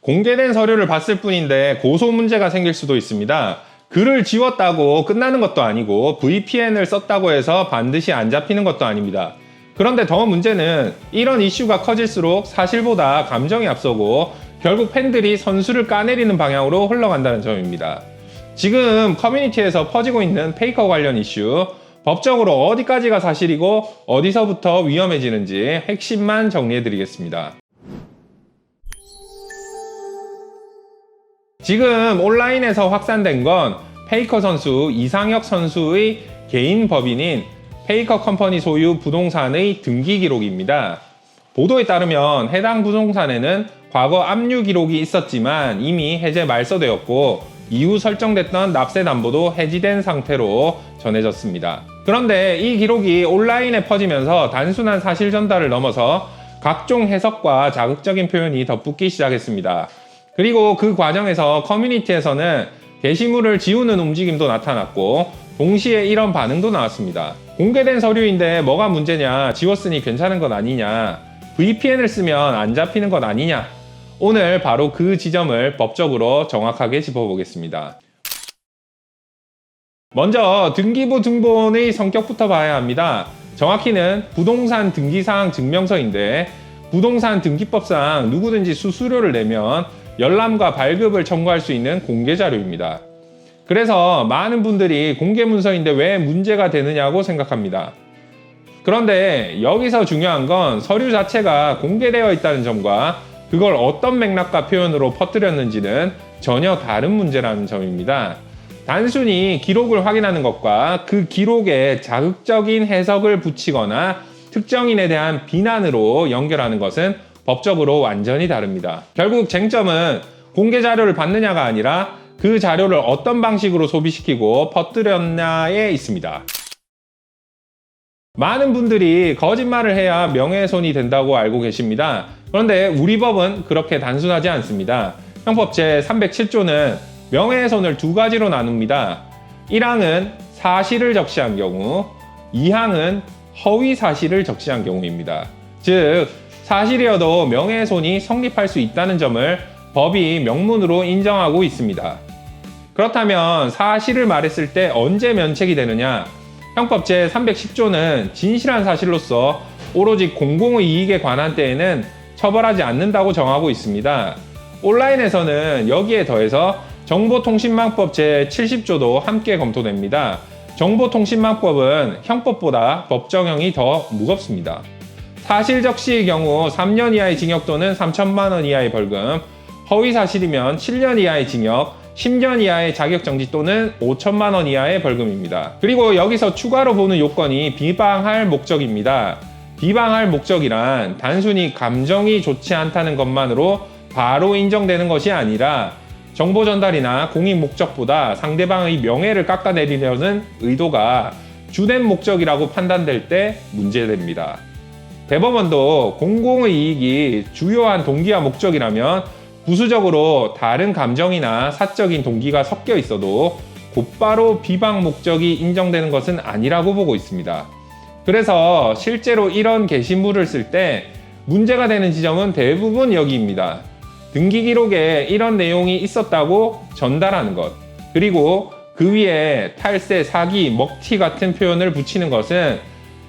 공개된 서류를 봤을 뿐인데 고소 문제가 생길 수도 있습니다. 글을 지웠다고 끝나는 것도 아니고 VPN을 썼다고 해서 반드시 안 잡히는 것도 아닙니다. 그런데 더 문제는 이런 이슈가 커질수록 사실보다 감정이 앞서고 결국 팬들이 선수를 까내리는 방향으로 흘러간다는 점입니다. 지금 커뮤니티에서 퍼지고 있는 페이커 관련 이슈, 법적으로 어디까지가 사실이고 어디서부터 위험해지는지 핵심만 정리해드리겠습니다. 지금 온라인에서 확산된 건 페이커 선수 이상혁 선수의 개인 법인인 페이커 컴퍼니 소유 부동산의 등기 기록입니다. 보도에 따르면 해당 부동산에는 과거 압류 기록이 있었지만 이미 해제 말소되었고 이후 설정됐던 납세 담보도 해지된 상태로 전해졌습니다. 그런데 이 기록이 온라인에 퍼지면서 단순한 사실 전달을 넘어서 각종 해석과 자극적인 표현이 덧붙기 시작했습니다. 그리고 그 과정에서 커뮤니티에서는 게시물을 지우는 움직임도 나타났고 동시에 이런 반응도 나왔습니다. 공개된 서류인데 뭐가 문제냐, 지웠으니 괜찮은 것 아니냐, VPN을 쓰면 안 잡히는 것 아니냐. 오늘 바로 그 지점을 법적으로 정확하게 짚어보겠습니다. 먼저 등기부 등본의 성격부터 봐야 합니다. 정확히는 부동산 등기사항 증명서인데 부동산 등기법상 누구든지 수수료를 내면 열람과 발급을 청구할 수 있는 공개자료입니다. 그래서 많은 분들이 공개문서인데 왜 문제가 되느냐고 생각합니다. 그런데 여기서 중요한 건 서류 자체가 공개되어 있다는 점과 그걸 어떤 맥락과 표현으로 퍼뜨렸는지는 전혀 다른 문제라는 점입니다. 단순히 기록을 확인하는 것과 그 기록에 자극적인 해석을 붙이거나 특정인에 대한 비난으로 연결하는 것은 법적으로 완전히 다릅니다. 결국 쟁점은 공개 자료를 받느냐가 아니라 그 자료를 어떤 방식으로 소비시키고 퍼뜨렸냐에 있습니다. 많은 분들이 거짓말을 해야 명예훼손이 된다고 알고 계십니다. 그런데 우리 법은 그렇게 단순하지 않습니다. 형법 제307조는 명예훼손을 두 가지로 나눕니다. 1항은 사실을 적시한 경우, 2항은 허위 사실을 적시한 경우입니다. 즉, 사실이어도 명예훼손이 성립할 수 있다는 점을 법이 명문으로 인정하고 있습니다. 그렇다면 사실을 말했을 때 언제 면책이 되느냐? 형법 제310조는 진실한 사실로서 오로지 공공의 이익에 관한 때에는 처벌하지 않는다고 정하고 있습니다. 온라인에서는 여기에 더해서 정보통신망법 제70조도 함께 검토됩니다. 정보통신망법은 형법보다 법정형이 더 무겁습니다. 사실 적시의 경우 3년 이하의 징역 또는 3천만 원 이하의 벌금, 허위 사실이면 7년 이하의 징역, 10년 이하의 자격정지 또는 5천만 원 이하의 벌금입니다. 그리고 여기서 추가로 보는 요건이 비방할 목적입니다. 비방할 목적이란 단순히 감정이 좋지 않다는 것만으로 바로 인정되는 것이 아니라 정보 전달이나 공익 목적보다 상대방의 명예를 깎아내리려는 의도가 주된 목적이라고 판단될 때 문제됩니다. 대법원도 공공의 이익이 주요한 동기와 목적이라면 부수적으로 다른 감정이나 사적인 동기가 섞여 있어도 곧바로 비방 목적이 인정되는 것은 아니라고 보고 있습니다. 그래서 실제로 이런 게시물을 쓸 때 문제가 되는 지점은 대부분 여기입니다. 등기 기록에 이런 내용이 있었다고 전달하는 것, 그리고 그 위에 탈세, 사기, 먹튀 같은 표현을 붙이는 것은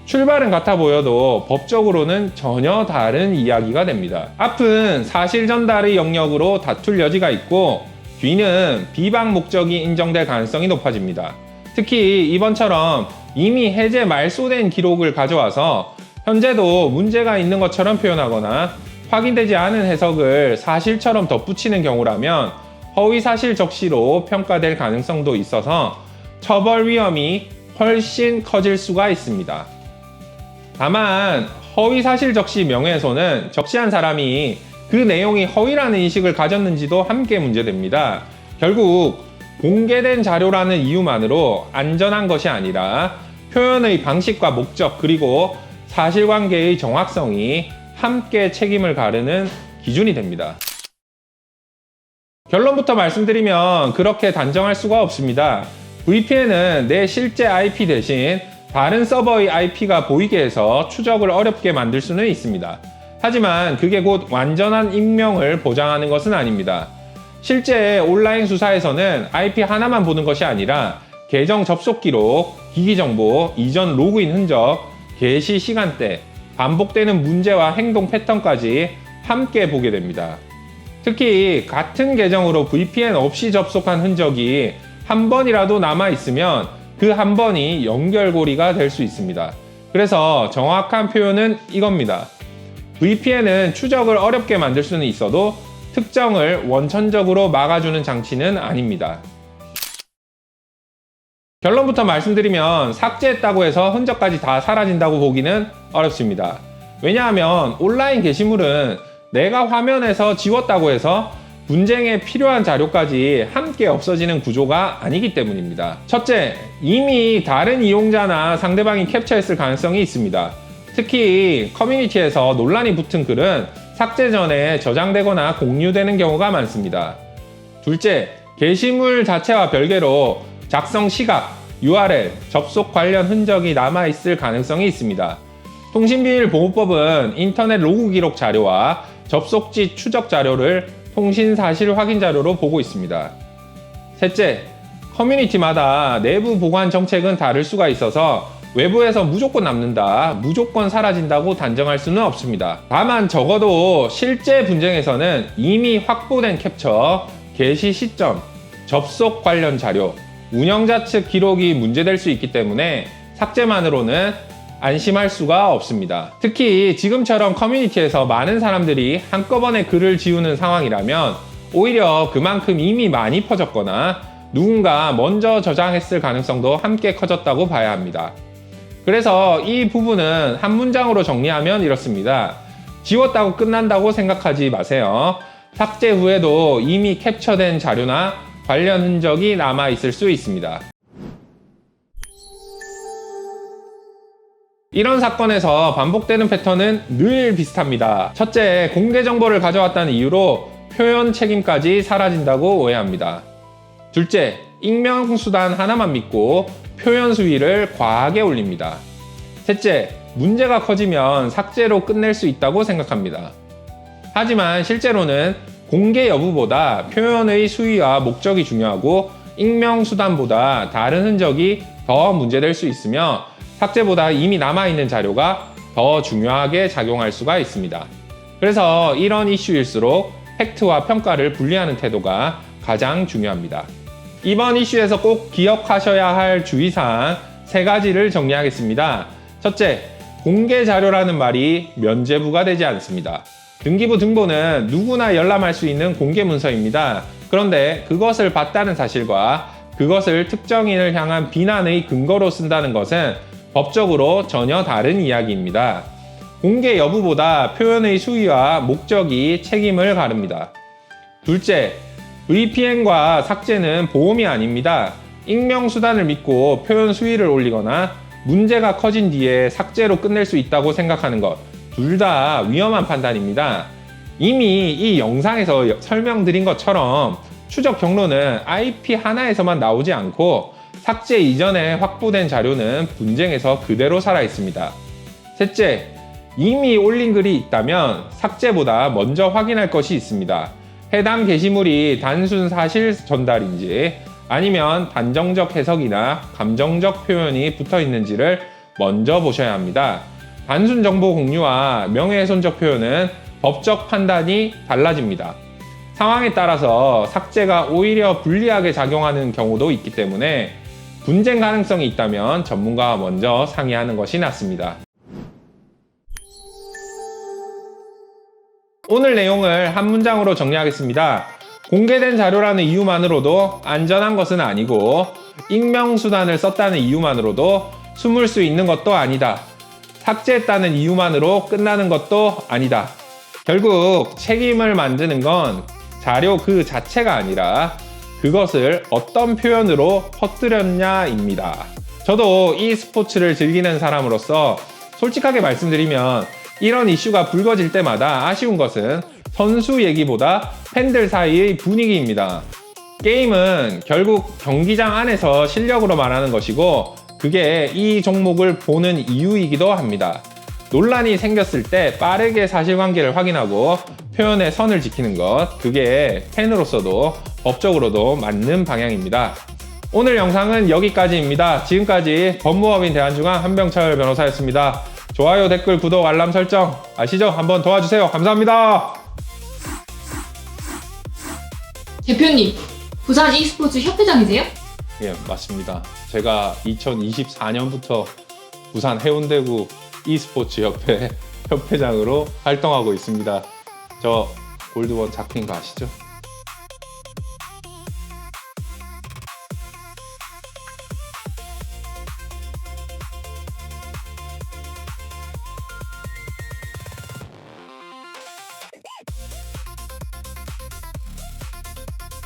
출발은 같아 보여도 법적으로는 전혀 다른 이야기가 됩니다. 앞은 사실 전달의 영역으로 다툴 여지가 있고 뒤는 비방 목적이 인정될 가능성이 높아집니다. 특히 이번처럼 이미 해제 말소된 기록을 가져와서 현재도 문제가 있는 것처럼 표현하거나 확인되지 않은 해석을 사실처럼 덧붙이는 경우라면 허위 사실 적시로 평가될 가능성도 있어서 처벌 위험이 훨씬 커질 수가 있습니다. 다만 허위 사실 적시 명예훼손은 적시한 사람이 그 내용이 허위라는 인식을 가졌는지도 함께 문제됩니다. 결국 공개된 자료라는 이유만으로 안전한 것이 아니라 표현의 방식과 목적 그리고 사실관계의 정확성이 함께 책임을 가르는 기준이 됩니다. 결론부터 말씀드리면 그렇게 단정할 수가 없습니다. VPN은 내 실제 IP 대신 다른 서버의 IP가 보이게 해서 추적을 어렵게 만들 수는 있습니다. 하지만 그게 곧 완전한 익명을 보장하는 것은 아닙니다. 실제 온라인 수사에서는 IP 하나만 보는 것이 아니라 계정 접속 기록, 기기 정보, 이전 로그인 흔적, 게시 시간대, 반복되는 문제와 행동 패턴까지 함께 보게 됩니다. 특히 같은 계정으로 VPN 없이 접속한 흔적이 한 번이라도 남아 있으면 그 한 번이 연결고리가 될 수 있습니다. 그래서 정확한 표현은 이겁니다. VPN은 추적을 어렵게 만들 수는 있어도 특정을 원천적으로 막아주는 장치는 아닙니다. 결론부터 말씀드리면 삭제했다고 해서 흔적까지 다 사라진다고 보기는 어렵습니다. 왜냐하면 온라인 게시물은 내가 화면에서 지웠다고 해서 분쟁에 필요한 자료까지 함께 없어지는 구조가 아니기 때문입니다. 첫째, 이미 다른 이용자나 상대방이 캡처했을 가능성이 있습니다. 특히 커뮤니티에서 논란이 붙은 글은 삭제 전에 저장되거나 공유되는 경우가 많습니다. 둘째, 게시물 자체와 별개로 작성 시각, URL, 접속 관련 흔적이 남아있을 가능성이 있습니다. 통신비밀보호법은 인터넷 로그 기록 자료와 접속지 추적 자료를 통신 사실 확인 자료로 보고 있습니다. 셋째, 커뮤니티마다 내부 보관 정책은 다를 수가 있어서 외부에서 무조건 남는다, 무조건 사라진다고 단정할 수는 없습니다. 다만 적어도 실제 분쟁에서는 이미 확보된 캡처, 게시 시점, 접속 관련 자료, 운영자 측 기록이 문제될 수 있기 때문에 삭제만으로는 안심할 수가 없습니다. 특히 지금처럼 커뮤니티에서 많은 사람들이 한꺼번에 글을 지우는 상황이라면 오히려 그만큼 이미 많이 퍼졌거나 누군가 먼저 저장했을 가능성도 함께 커졌다고 봐야 합니다. 그래서 이 부분은 한 문장으로 정리하면 이렇습니다. 지웠다고 끝난다고 생각하지 마세요. 삭제 후에도 이미 캡처된 자료나 관련 흔적이 남아있을 수 있습니다. 이런 사건에서 반복되는 패턴은 늘 비슷합니다. 첫째, 공개 정보를 가져왔다는 이유로 표현 책임까지 사라진다고 오해합니다. 둘째, 익명 수단 하나만 믿고 표현 수위를 과하게 올립니다. 셋째, 문제가 커지면 삭제로 끝낼 수 있다고 생각합니다. 하지만 실제로는 공개 여부보다 표현의 수위와 목적이 중요하고 익명 수단보다 다른 흔적이 더 문제될 수 있으며 삭제보다 이미 남아있는 자료가 더 중요하게 작용할 수가 있습니다. 그래서 이런 이슈일수록 팩트와 평가를 분리하는 태도가 가장 중요합니다. 이번 이슈에서 꼭 기억하셔야 할 주의사항 3가지를 정리하겠습니다. 첫째, 공개 자료라는 말이 면죄부가 되지 않습니다. 등기부 등본은 누구나 열람할 수 있는 공개 문서입니다. 그런데 그것을 봤다는 사실과 그것을 특정인을 향한 비난의 근거로 쓴다는 것은 법적으로 전혀 다른 이야기입니다. 공개 여부보다 표현의 수위와 목적이 책임을 가릅니다. 둘째, VPN과 삭제는 보험이 아닙니다. 익명 수단을 믿고 표현 수위를 올리거나 문제가 커진 뒤에 삭제로 끝낼 수 있다고 생각하는 것, 둘 다 위험한 판단입니다. 이미 이 영상에서 설명드린 것처럼 추적 경로는 IP 하나에서만 나오지 않고 삭제 이전에 확보된 자료는 분쟁에서 그대로 살아있습니다. 셋째, 이미 올린 글이 있다면 삭제보다 먼저 확인할 것이 있습니다. 해당 게시물이 단순 사실 전달인지 아니면 단정적 해석이나 감정적 표현이 붙어 있는지를 먼저 보셔야 합니다. 단순 정보 공유와 명예훼손적 표현은 법적 판단이 달라집니다. 상황에 따라서 삭제가 오히려 불리하게 작용하는 경우도 있기 때문에 분쟁 가능성이 있다면 전문가와 먼저 상의하는 것이 낫습니다. 오늘 내용을 한 문장으로 정리하겠습니다. 공개된 자료라는 이유만으로도 안전한 것은 아니고 익명수단을 썼다는 이유만으로도 숨을 수 있는 것도 아니다. 삭제했다는 이유만으로 끝나는 것도 아니다. 결국 책임을 만드는 건 자료 그 자체가 아니라 그것을 어떤 표현으로 퍼뜨렸냐입니다. 저도 이 스포츠를 즐기는 사람으로서 솔직하게 말씀드리면 이런 이슈가 불거질 때마다 아쉬운 것은 선수 얘기보다 팬들 사이의 분위기입니다. 게임은 결국 경기장 안에서 실력으로 말하는 것이고 그게 이 종목을 보는 이유이기도 합니다. 논란이 생겼을 때 빠르게 사실관계를 확인하고 표현의 선을 지키는 것, 그게 팬으로서도 법적으로도 맞는 방향입니다. 오늘 영상은 여기까지입니다. 지금까지 법무법인 대한중앙 한병철 변호사였습니다. 좋아요, 댓글, 구독, 알람 설정 아시죠? 한번 도와주세요. 감사합니다. 대표님, 부산 e스포츠 협회장이세요? 예, 맞습니다. 제가 2024년부터 부산 해운대구 e스포츠 협회 협회장으로 활동하고 있습니다. 저 골드원 잡힌 거 아시죠?